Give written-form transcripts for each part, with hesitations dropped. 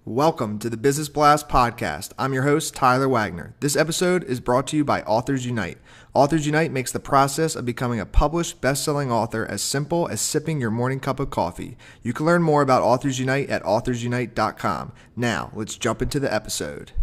Welcome to the Business Blast podcast. I'm your host, Tyler Wagner. This episode is brought to you by Authors Unite. Authors Unite makes the process of becoming a published, best-selling author as simple as sipping your morning cup of coffee. You can learn more about Authors Unite at authorsunite.com. Now, let's jump into the episode.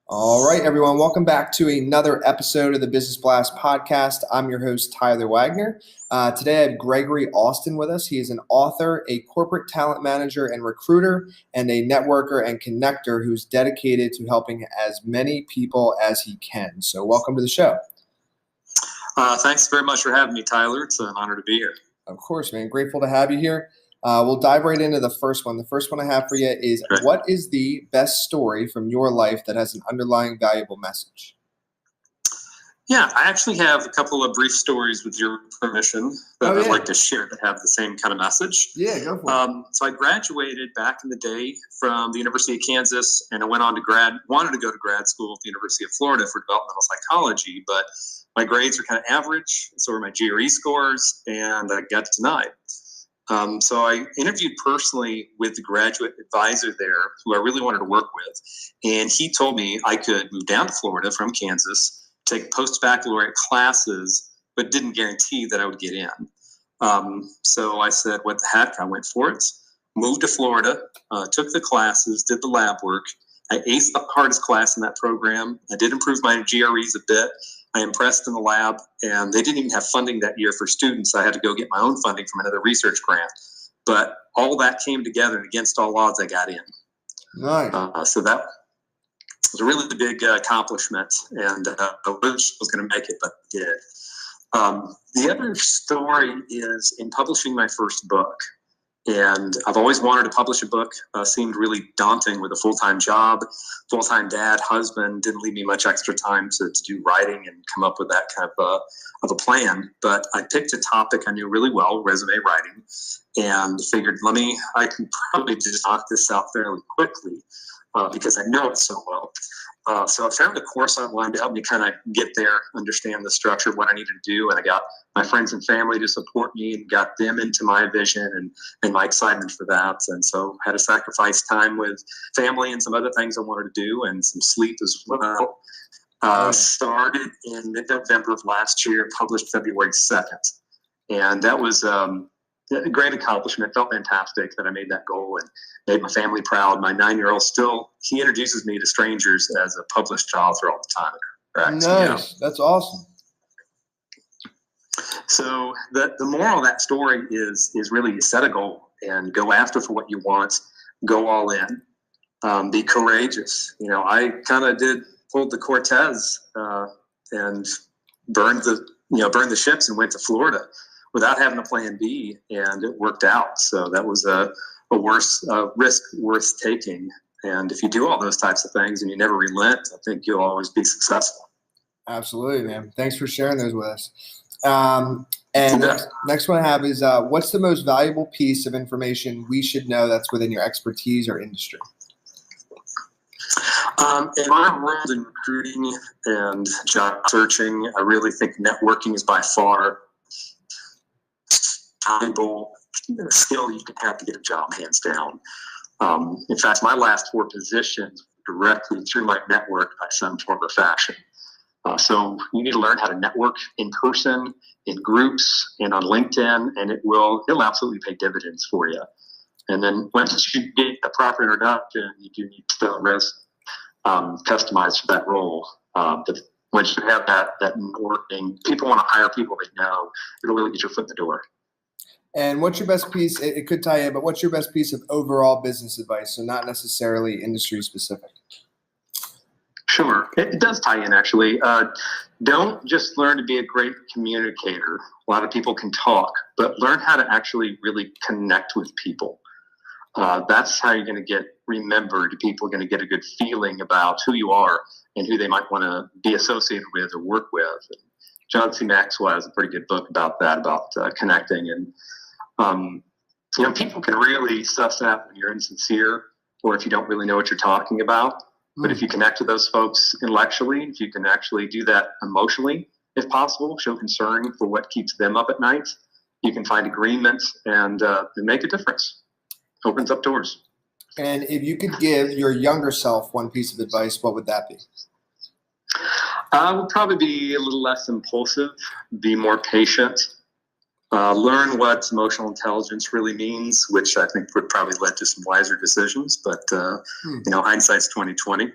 All right, everyone. Welcome back to another episode of the Business Blast podcast. I'm your host, Tyler Wagner. Today, I have Gregory Austin with us. He is an author, a corporate talent manager and recruiter, and a networker and connector who's dedicated to helping as many people as he can. So welcome to the show. Thanks very much for having me, Tyler. It's an honor to be here. Of course, man. Grateful to have you here. We'll dive right into the first one. The first one I have for you is, Great. What is the best story from your life that has an underlying valuable message? Yeah, I actually have a couple of brief stories with your permission that I'd like to share that have the same kind of message. Yeah, go for it. So I graduated back in the day from the University of Kansas, and I went on to wanted to go to grad school at the University of Florida for developmental psychology, but my grades were kind of average, so were my GRE scores, and I got denied. So I interviewed personally with the graduate advisor there, who I really wanted to work with, and he told me I could move down to Florida from Kansas, take post-baccalaureate classes, but didn't guarantee that I would get in. So I said, what the heck? I went for it, moved to Florida, took the classes, did the lab work. I aced the hardest class in that program. I did improve my GREs a bit. I impressed in the lab, and they didn't even have funding that year for students. I had to go get my own funding from another research grant. But all that came together, and against all odds, I got in. Nice. So that was a really big accomplishment, and I wish I was going to make it, but I did. The other story is in publishing my first book. And I've always wanted to publish a book. Seemed really daunting with a full-time job, full-time dad, husband. Didn't leave me much extra time to do writing and come up with that kind of a plan. But I picked a topic I knew really well, resume writing, and figured, I can probably just knock this out fairly quickly because I know it so well. So I found a course online to help me kind of get there, understand the structure of what I needed to do. And I got my friends and family to support me and got them into my vision and my excitement for that. And so I had to sacrifice time with family and some other things I wanted to do and some sleep as well. Started in mid-November of last year, published February 2nd. And that was a great accomplishment. It felt fantastic that I made that goal and made my family proud. My 9-year-old he introduces me to strangers as a published author all the time. Correct? Nice. That's awesome. So the moral of that story is really you set a goal and go after for what you want, go all in, be courageous. I kind of pulled the Cortez and burned the ships and went to Florida without having a plan B, and it worked out. So that was a risk worth taking. And if you do all those types of things and you never relent, I think you'll always be successful. Absolutely, man. Thanks for sharing those with us. Next one I have is, what's the most valuable piece of information we should know that's within your expertise or industry? In my world in recruiting and job searching, I really think networking is by far valuable skill you can have to get a job, hands down. In fact, my last 4 positions directly through my network by some form or fashion. So you need to learn how to network in person, in groups, and on LinkedIn, and it'll absolutely pay dividends for you. And then once you get the proper introduction, you do need to customize for that role. But once you have that networking, people want to hire people they know. It'll really get your foot in the door. And what's your best piece? It could tie in, but what's your best piece of overall business advice? So not necessarily industry specific. Sure. It does tie in, actually. Don't just learn to be a great communicator. A lot of people can talk, but learn how to actually really connect with people. That's how you're going to get remembered. People are going to get a good feeling about who you are and who they might want to be associated with or work with. And John C. Maxwell has a pretty good book about that, about connecting. And, people can really suss out when you're insincere or if you don't really know what you're talking about. But if you connect to those folks intellectually, if you can actually do that emotionally, if possible, show concern for what keeps them up at night, you can find agreement and make a difference. Opens up doors. And if you could give your younger self one piece of advice, what would that be? I would probably be a little less impulsive, be more patient, learn what emotional intelligence really means, which I think would probably lead to some wiser decisions. But hindsight's 20/20.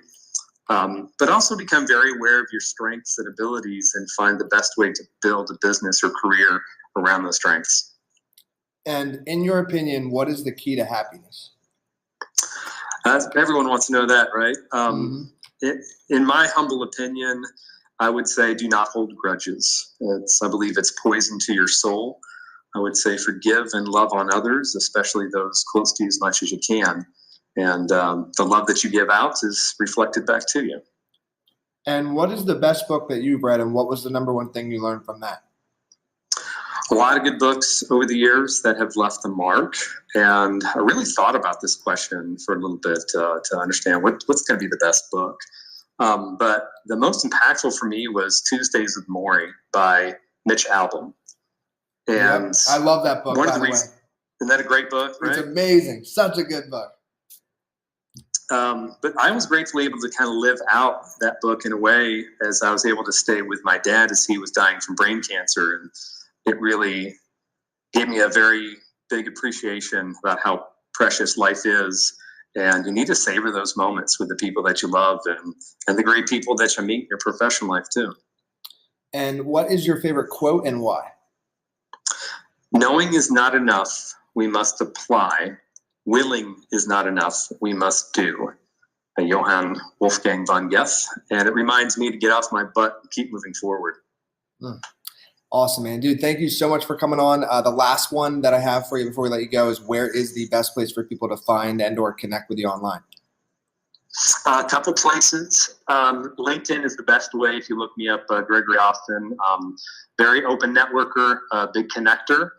But also become very aware of your strengths and abilities, and find the best way to build a business or career around those strengths. And in your opinion, what is the key to happiness? Everyone wants to know that, right? In my humble opinion, I would say do not hold grudges. I believe it's poison to your soul. I would say forgive and love on others, especially those close to you, as much as you can. And the love that you give out is reflected back to you. And what is the best book that you've read, and what was the number one thing you learned from that? A lot of good books over the years that have left a mark. And I really thought about this question for a little bit to understand what's going to be the best book. But the most impactful for me was Tuesdays with Morrie by Mitch Albom. And I love that book, by the way. Isn't that a great book, right? It's amazing. Such a good book. But I was gratefully able to kind of live out that book in a way as I was able to stay with my dad as he was dying from brain cancer. And it really gave me a very big appreciation about how precious life is. And you need to savor those moments with the people that you love and the great people that you meet in your professional life too. And what is your favorite quote and why? Knowing is not enough. We must apply. Willing is not enough. We must do. Johann Wolfgang von Goethe. And it reminds me to get off my butt and keep moving forward. Awesome, man. Dude, thank you so much for coming on. The last one that I have for you before we let you go is, where is the best place for people to find and or connect with you online? A couple places. LinkedIn is the best way. If you look me up, Gregory Austin, very open networker, big connector.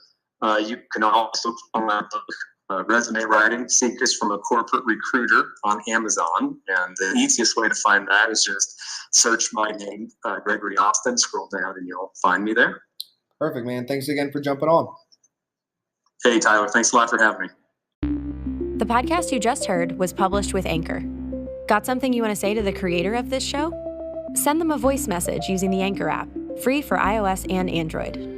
You can also find my book, Resume Writing, Secrets from a Corporate Recruiter, on Amazon. And the easiest way to find that is just search my name, Gregory Austin, scroll down and you'll find me there. Perfect, man. Thanks again for jumping on. Hey, Tyler. Thanks a lot for having me. The podcast you just heard was published with Anchor. Got something you want to say to the creator of this show? Send them a voice message using the Anchor app, free for iOS and Android.